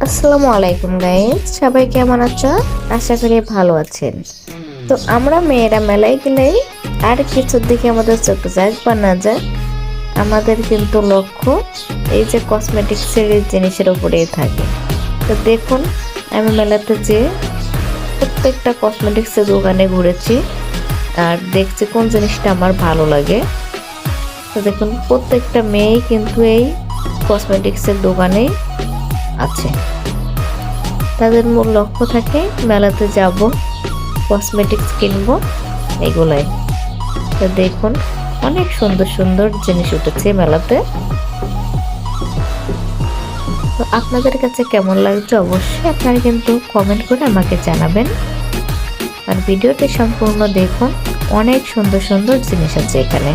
আসসালামু আলাইকুম গাইস, সবাই কেমন আছো? আশা করি ভালো আছেন। তো আমরা মেয়েরা মেলায় গেলেই আর কিছুর দিকে আমাদের চোখ যাক বা না যাক, আমাদের কিন্তু লক্ষ্য এই যে কসমেটিক্সের জিনিসের উপরেই থাকে। তো দেখুন, আমি মেলাতে যে প্রত্যেকটা কসমেটিক্সের দোকানে ঘুরেছি আর দেখছি কোন জিনিসটা আমার ভালো লাগে। তো দেখুন, প্রত্যেকটা মেয়েই কিন্তু এই কসমেটিক্সের দোকানেই আছে। তাদের মূল লক্ষ্য থাকে মেলাতে যাব, কসমেটিক্স কিনবো, এগুলাই। তো দেখুন, অনেক সুন্দর সুন্দর জিনিস উঠেছে মেলাতে। তো আপনাদের কাছে কেমন লাগছে অবশ্যই আপনারা কিন্তু কমেন্ট করে আমাকে জানাবেন। আর ভিডিওটি সম্পূর্ণ দেখুন, অনেক সুন্দর সুন্দর জিনিস আছে এখানে।